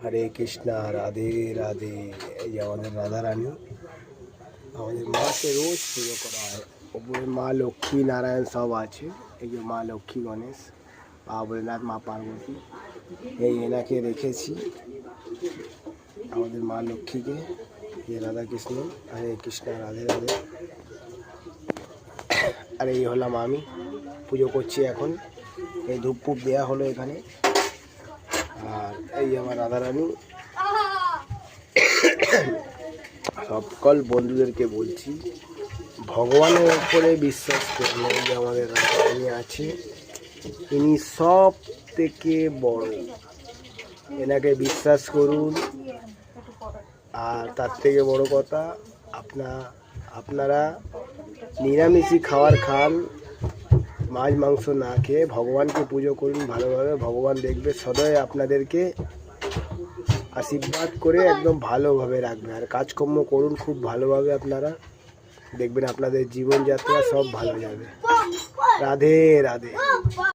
হরে কৃষ্ণা, রাধে রাধে। এই আমাদের রাধা রানী, আমাদের মাকে রোজ পুজো করা হয়। ওপরে মা লক্ষ্মী নারায়ণ সব আছে। এই যে মা লক্ষ্মী, গণেশ, মা ভোলেনাথ, মা পার্বতী, এই এনাকে রেখেছি আমাদের মা লক্ষ্মীকে। এই রাধা কৃষ্ণ, হরে কৃষ্ণা, রাধে রাধে। আর এই হলাম আমি, পুজো করছি এখন। এই ধূপ ফুপ দেওয়া হলো এখানে। আর এই আমার রাধারানী। সকল বন্ধুদেরকে বলছি, ভগবানের উপরে বিশ্বাস করলে যে আমাদের রাধারানী আছে, ইনি সব থেকে বড়। এনাকে বিশ্বাস করুন। আর তার থেকে বড় কথা, আপনারা নিরামিষই খাবার খান, মাছ মাংস না খেয়ে ভগবানকে পুজো করুন ভালোভাবে। ভগবান দেখবে, সদয় আপনাদেরকে আশীর্বাদ করে একদম ভালোভাবে রাখবে। আর কাজকর্ম করুন খুব ভালোভাবে, আপনারা দেখবেন আপনাদের জীবনযাত্রা সব ভালো যাবে। রাধে রাধে।